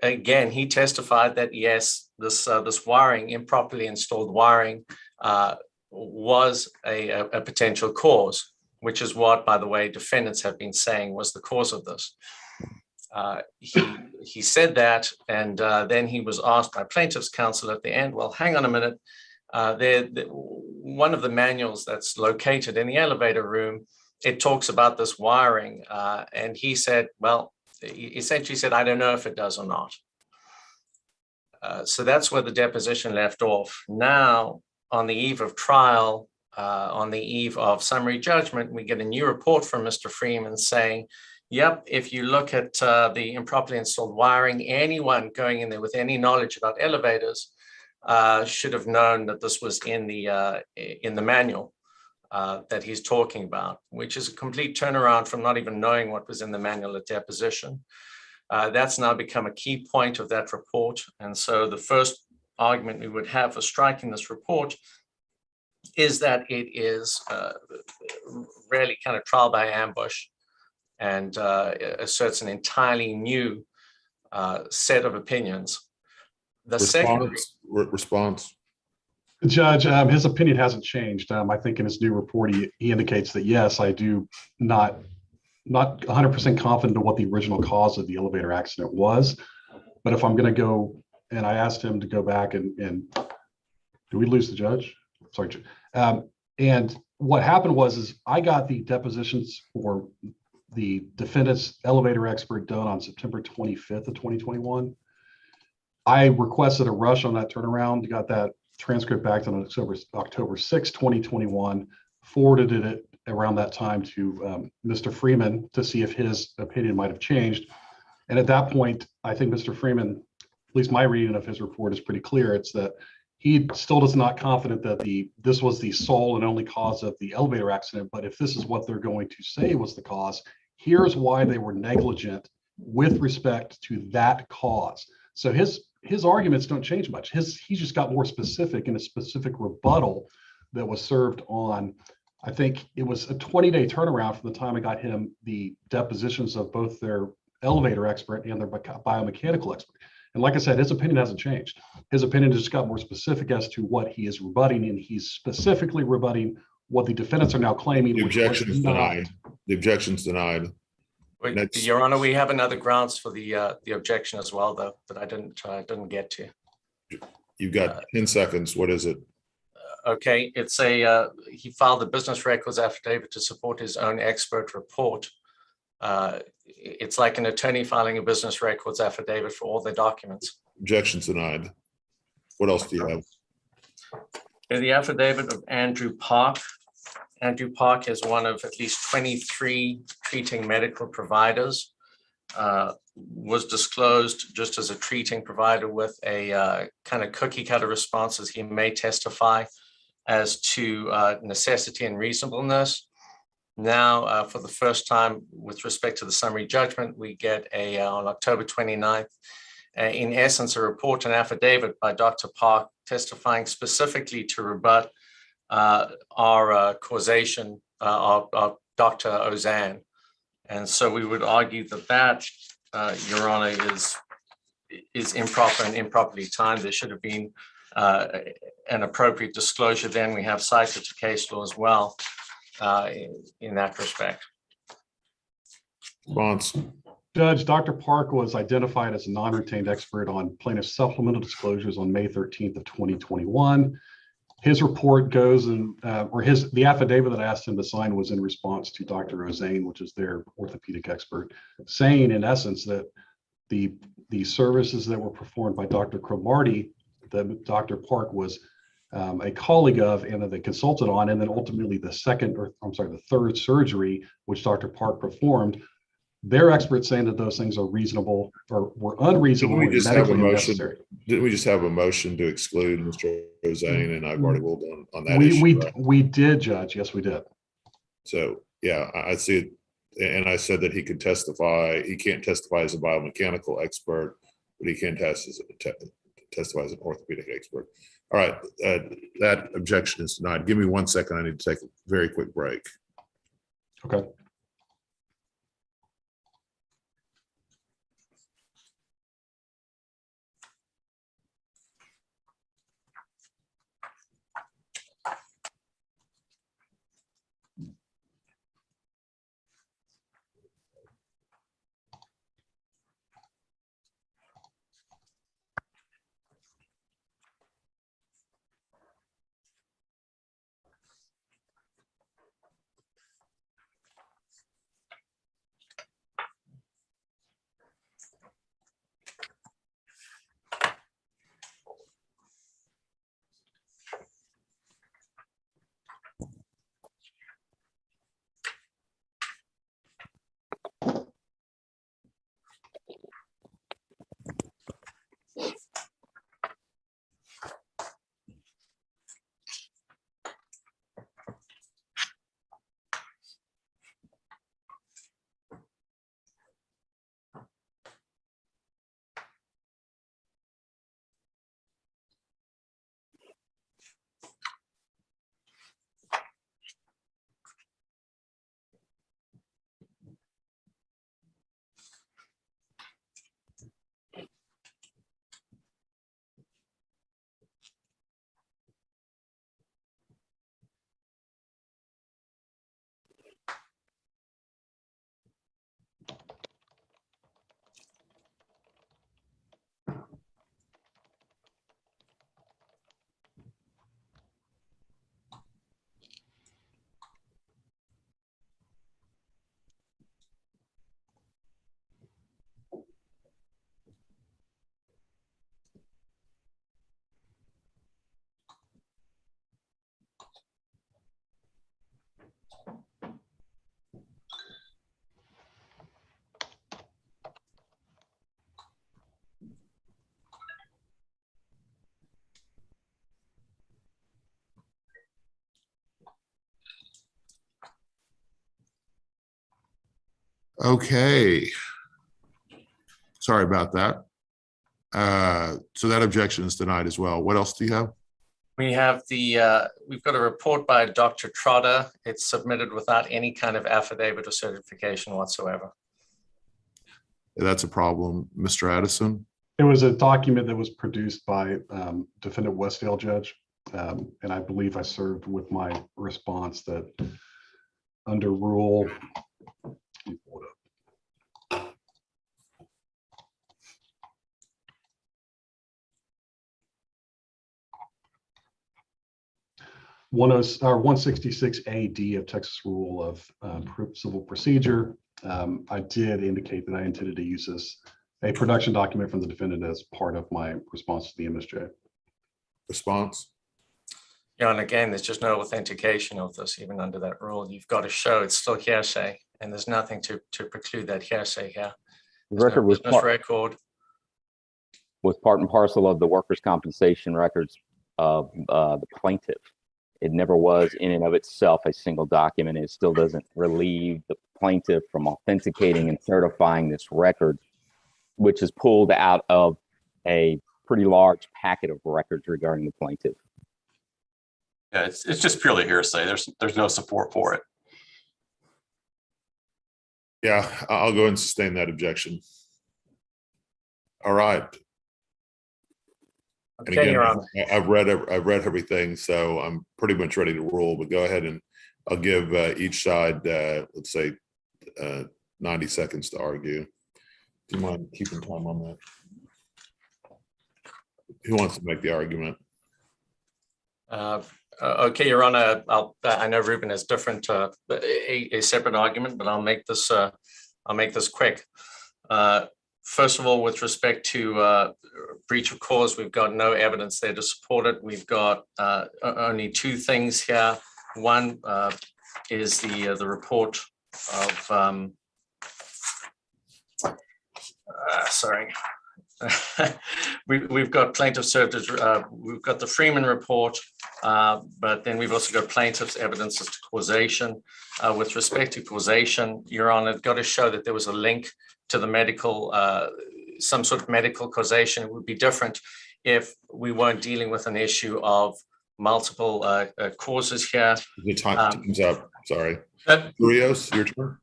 again, he testified that yes, this wiring, improperly installed wiring, was a potential cause, which is what, by the way, defendants have been saying was the cause of this. He said that, and then he was asked by plaintiff's counsel at the end, well, hang on a minute. One of the manuals that's located in the elevator room, it talks about this wiring. And he said, well, he essentially said, I don't know if it does or not. So that's where the deposition left off. Now, on the eve of trial, on the eve of summary judgment, we get a new report from Mr. Freeman saying, Yep, if you look at the improperly installed wiring, anyone going in there with any knowledge about elevators should have known that this was in the manual that he's talking about, which is a complete turnaround from not even knowing what was in the manual at deposition. That's now become a key point of that report. And so the first argument we would have for striking this report is that it is really kind of trial by ambush and asserts an entirely new set of opinions. The second Response. Judge, his opinion hasn't changed. I think in his new report, he indicates that, yes, I do not 100% confident of what the original cause of the elevator accident was. But if I'm going to go, and I asked him to go back and do we lose the judge? Sorry. And what happened is I got the depositions for the defendant's elevator expert done on September 25th of 2021. I requested a rush on that turnaround, got that transcript back on October 6, 2021, forwarded it around that time to Mr. Freeman to see if his opinion might have changed. And at that point, I think Mr. Freeman, at least my reading of his report is pretty clear. It's that he still is not confident that this was the sole and only cause of the elevator accident. But if this is what they're going to say was the cause, here's why they were negligent with respect to that cause. So his arguments don't change much. He just got more specific in a specific rebuttal that was served on, I think it was a 20-day turnaround from the time I got him the depositions of both their elevator expert and their biomechanical expert. And like I said, his opinion hasn't changed. His opinion just got more specific as to what he is rebutting, and he's specifically rebutting what the defendants are now claiming. The objection is denied. The objection's denied. Wait, Your Honor, we have another grounds for the objection as well, though, that I didn't get to. You've got 10 seconds. What is it? Okay, it's he filed the business records affidavit to support his own expert report. It's like an attorney filing a business records affidavit for all the documents. Objection's denied. What else do you have? The affidavit of Andrew Park. Andrew Park is one of at least 23 treating medical providers, was disclosed just as a treating provider with a kind of cookie cutter responses. He may testify as to necessity and reasonableness. Now, for the first time, with respect to the summary judgment, we get on October 29th, in essence, a report and affidavit by Dr. Park testifying specifically to rebut our causation of Dr. Ozanne. And so we would argue that Your Honor, is improper and improperly timed. There should have been an appropriate disclosure. Then we have cited to case law as well in that respect. Response. Judge, Dr. Park was identified as a non-retained expert on plaintiff's supplemental disclosures on May 13th of 2021. His report goes and, the affidavit that I asked him to sign was in response to Dr. Ozanne, which is their orthopedic expert, saying in essence that the services that were performed by Dr. Cromartie, that Dr. Park was a colleague of and that they consulted on, and then ultimately the third surgery, which Dr. Park performed, their experts saying that those things are reasonable or were unreasonable. Didn't we just have a motion? Unnecessary. Didn't we just have a motion to exclude Mr. Ozanne? And I've already ruled on that issue. We did, Judge. Yes, we did. So yeah, I see it. And I said that he could testify. He can't testify as a biomechanical expert, but he can testify as an orthopedic expert. All right, that objection is denied. Give me 1 second. I need to take a very quick break. Okay. Okay. Sorry about that. So that objection is denied as well. What else do you have? We have we've got a report by Dr. Trotter. It's submitted without any kind of affidavit or certification whatsoever. That's a problem, Mr. Addison. It was a document that was produced by defendant Westdale judge. And I believe I served with my response that under rule 166 AD of Texas Rule of Civil Procedure. I did indicate that I intended to use this, a production document from the defendant, as part of my response to the MSJ. Response? Yeah, and again, there's just no authentication of this, even under that rule. You've got to show it's still hearsay, and there's nothing to preclude that hearsay here. The record was part and parcel of the workers' compensation records of the plaintiff. It never was in and of itself a single document. It still doesn't relieve the plaintiff from authenticating and certifying this record, which is pulled out of a pretty large packet of records regarding the plaintiff. Yeah, it's just purely hearsay. There's no support for it. Yeah, I'll go and sustain that objection. All right. And Okay, again, Your Honor. I've read everything, so I'm pretty much ready to rule. But go ahead and I'll give each side, let's say, 90 seconds to argue. Do you mind keeping time on that? Who wants to make the argument? Okay, Your Honor. I know Ruben has different a separate argument, but I'll make this quick. First of all, with respect to breach of cause, we've got no evidence there to support it. We've got only two things here. One is the report of sorry. We've got plaintiff served as we've got the Freeman report, but then we've also got plaintiff's evidence as to causation. With respect to causation, Your Honor, got to show that there was a link to the medical, some sort of medical causation. It would be different if we weren't dealing with an issue of multiple causes here. The time's up. Sorry. Rios, your turn.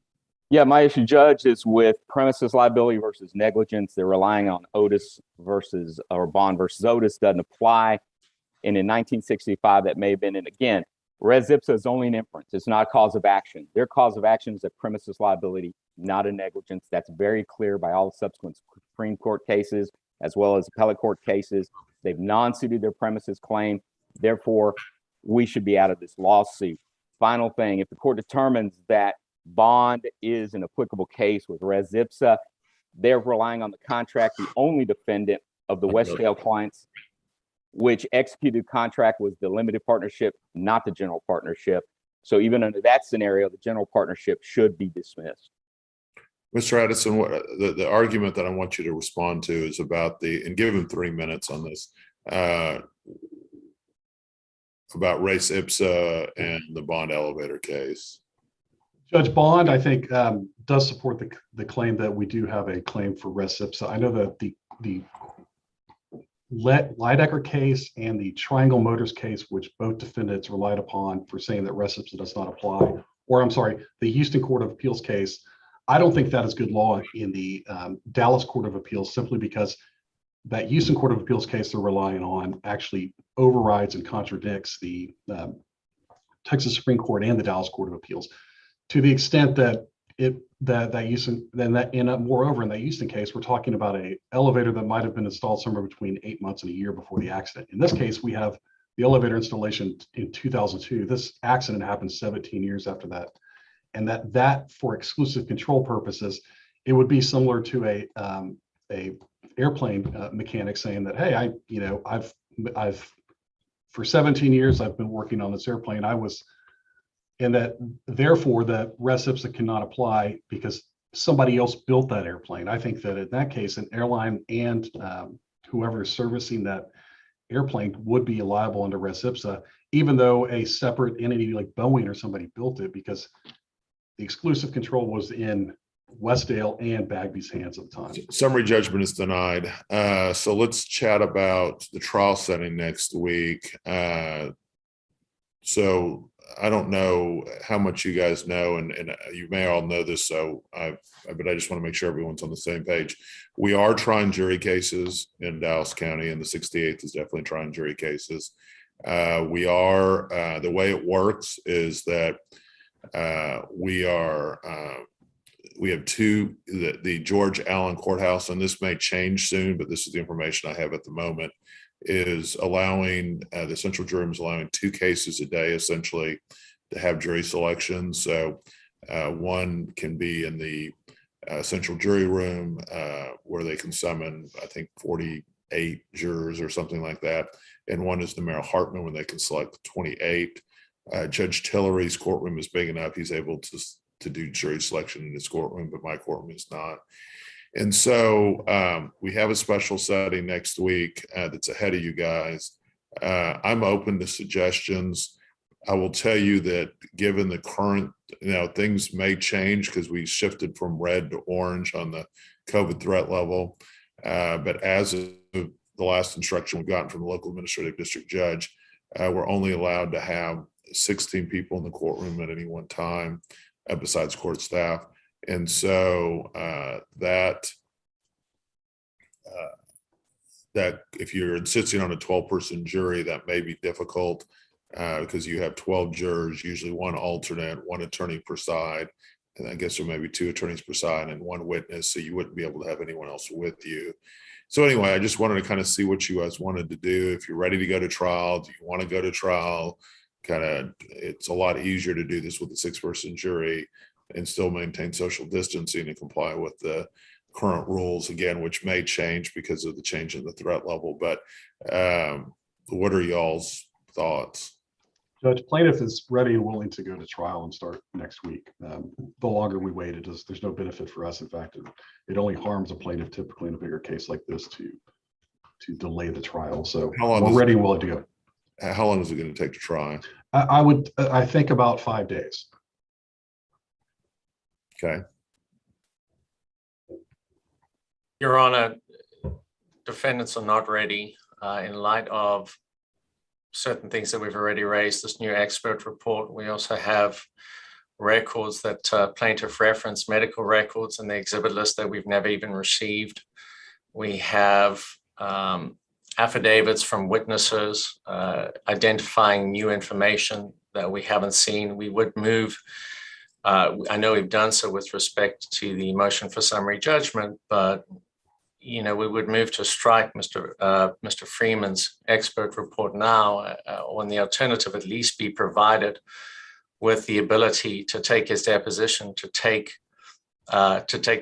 Yeah, my issue, Judge, is with premises liability versus negligence. They're relying on Otis versus, or Bond versus Otis doesn't apply. And in 1965, that may have been, and again, res ipsa is only an inference. It's not a cause of action. Their cause of action is a premises liability, not a negligence. That's very clear by all the subsequent Supreme Court cases, as well as appellate court cases. They've non-suited their premises claim. Therefore, we should be out of this lawsuit. Final thing, if the court determines that Bond is an applicable case with res ipsa, they're relying on the contract, the only defendant of the Westdale clients, which executed contract was the limited partnership, not the general partnership. So even under that scenario, the general partnership should be dismissed. Mr. Addison, the argument that I want you to respond to is about and give him 3 minutes on this, about res ipsa and the Bond elevator case. Judge Bond, I think, does support the claim that we do have a claim for res ipsa. I know that the Leidecker case and the Triangle Motors case, which both defendants relied upon for saying that res ipsa does not apply, or I'm sorry, the Houston Court of Appeals case, I don't think that is good law in the Dallas Court of Appeals, simply because that Houston Court of Appeals case they're relying on actually overrides and contradicts the Texas Supreme Court and the Dallas Court of Appeals. To the extent that moreover, in that Houston case, we're talking about a elevator that might have been installed somewhere between 8 months and a year before the accident. In this case, we have the elevator installation in 2002. This accident happened 17 years after that. And that for exclusive control purposes, it would be similar to a airplane mechanic saying that, hey, I've for 17 years, I've been working on this airplane. And that therefore that res ipsa cannot apply because somebody else built that airplane. I think that in that case, an airline and whoever is servicing that airplane would be liable under res ipsa, even though a separate entity like Boeing or somebody built it, because the exclusive control was in Westdale and Bagby's hands at the time. Summary judgment is denied. So let's chat about the trial setting next week. So I don't know how much you guys know, and you may all know this, but I just want to make sure everyone's on the same page. We are trying jury cases in Dallas County, and the 68th is definitely trying jury cases. The way it works is that we have the George Allen Courthouse, and this may change soon, but this is the information I have at the moment, is allowing, the central jury room is allowing 2 cases a day, essentially, to have jury selection. So one can be in the central jury room where they can summon, I think, 48 jurors or something like that. And one is the Merrill Hartman, when they can select 28. Judge Tillery's courtroom is big enough. He's able to do jury selection in his courtroom, but my courtroom is not. And so we have a special setting next week that's ahead of you guys. I'm open to suggestions. I will tell you that given the current, things may change because we shifted from red to orange on the COVID threat level. But as of the last instruction we've gotten from the local administrative district judge, we're only allowed to have 16 people in the courtroom at any one time, besides court staff. And so that if you're insisting on a 12-person jury, that may be difficult because you have 12 jurors, usually one alternate, one attorney per side, and I guess there may be 2 attorneys per side and 1 witness, so you wouldn't be able to have anyone else with you. So anyway, I just wanted to kind of see what you guys wanted to do. If you're ready to go to trial, do you want to go to trial? It's a lot easier to do this with a 6-person jury and still maintain social distancing and comply with the current rules, again, which may change because of the change in the threat level. But what are y'all's thoughts? Judge, plaintiff is ready and willing to go to trial and start next week. The longer we wait, there's no benefit for us. In fact, it only harms a plaintiff typically in a bigger case like this to delay the trial. So we're ready and willing to go. How long is it going to take to try? I think about 5 days. Okay. Your Honor, defendants are not ready in light of certain things that we've already raised, this new expert report. We also have records that plaintiff referenced, medical records in the exhibit list that we've never even received. We have affidavits from witnesses identifying new information that we haven't seen. We would move, I know we've done so with respect to the motion for summary judgment, but we would move to strike Mr. Freeman's expert report now, on the alternative at least be provided with the ability to take his deposition, to take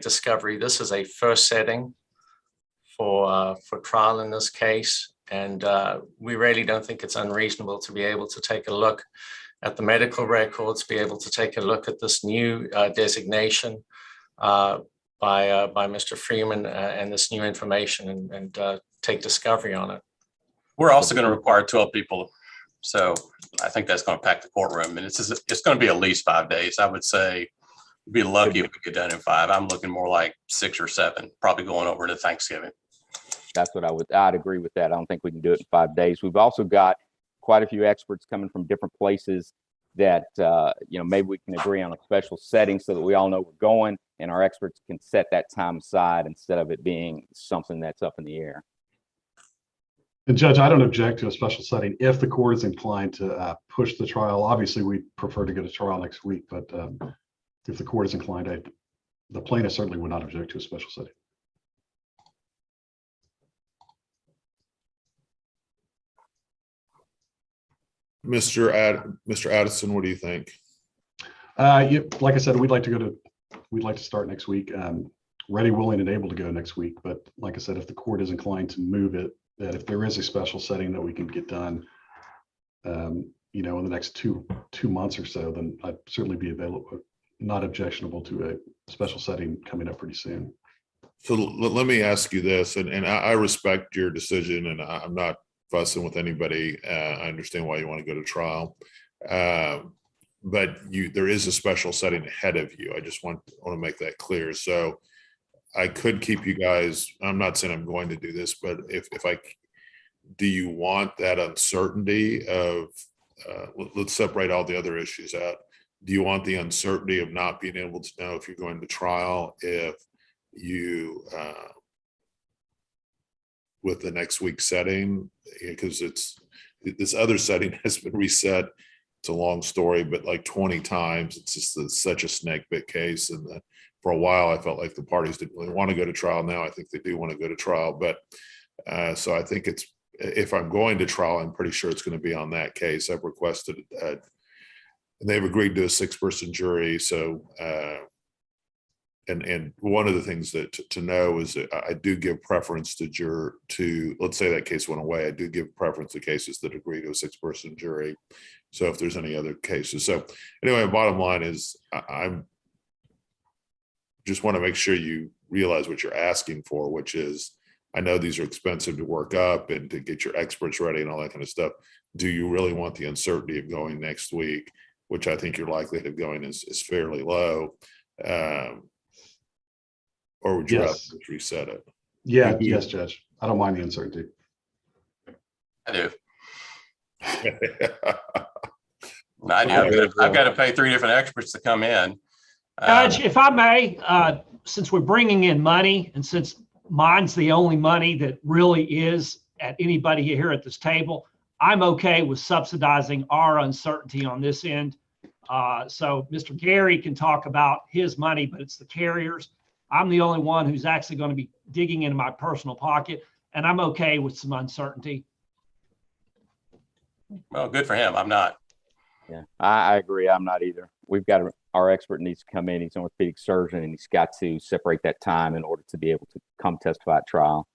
discovery. This is a first setting for trial in this case, and we really don't think it's unreasonable to be able to take a look at the medical records, be able to take a look at this new designation by Mr. Freeman and this new information and take discovery on it. We're also going to require 12 people. So I think that's going to pack the courtroom, and it's going to be at least 5 days. I would say we'd be lucky if we get done in 5. I'm looking more like 6 or 7, probably going over to Thanksgiving. That's what I'd agree with that. I don't think we can do it in 5 days. We've also got quite a few experts coming from different places that, maybe we can agree on a special setting so that we all know we're going and our experts can set that time aside instead of it being something that's up in the air. And Judge, I don't object to a special setting if the court is inclined to push the trial. Obviously, we prefer to go to trial next week, but if the court is inclined, the plaintiff certainly would not object to a special setting. Mr. Addison, what do you think? Like I said, we'd like to start next week. Ready, willing, and able to go next week. But like I said, if the court is inclined to move it, that if there is a special setting that we can get done, in the next two months or so, then I'd certainly be available, not objectionable to a special setting coming up pretty soon. So let me ask you this, and I respect your decision, and I'm not fussing with anybody. I understand why you want to go to trial. but there is a special setting ahead of you. I just want to make that clear. So I could keep you guys, I'm not saying I'm going to do this, but if do you want that uncertainty of, let's separate all the other issues out. Do you want the uncertainty of not being able to know if you're going to trial, if you, with the next week setting, because this other setting has been reset. It's a long story, but like 20 times. It's just such a snake bit case. And for a while, I felt like the parties didn't really want to go to trial. Now I think they do want to go to trial. But so I think if I'm going to trial, I'm pretty sure it's going to be on that case. I've requested, and they've agreed to a 6-person jury. So, and one of the things that to know is that I do give preference to let's say that case went away. I do give preference to cases that agree to a 6-person jury. So if there's any other cases. So anyway, bottom line is I'm just want to make sure you realize what you're asking for, which is, I know these are expensive to work up and to get your experts ready and all that kind of stuff. Do you really want the uncertainty of going next week, which I think your likelihood of going is fairly low? Or would you rather Yes. just reset it? Yeah, yes, Judge. I don't mind the uncertainty. I do. I do. I've got to pay 3 different experts to come in. Judge, if I may, since we're bringing in money and since mine's the only money that really is at anybody here at this table, I'm okay with subsidizing our uncertainty on this end. So Mr. Gary can talk about his money, but it's the carriers. I'm the only one who's actually going to be digging into my personal pocket, and I'm okay with some uncertainty. Well, good for him. I'm not. Yeah, I agree. I'm not either. We've got our expert needs to come in. He's an orthopedic surgeon, and he's got to separate that time in order to be able to come testify at trial.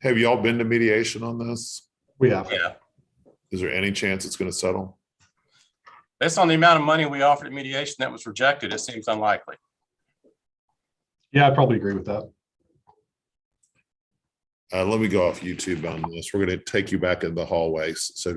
Have you all been to mediation on this? We have. Yeah. Is there any chance it's going to settle? Based on the amount of money we offered at mediation that was rejected, it seems unlikely. Yeah, I probably agree with that. Let me go off YouTube on this. We're going to take you back in the hallways. So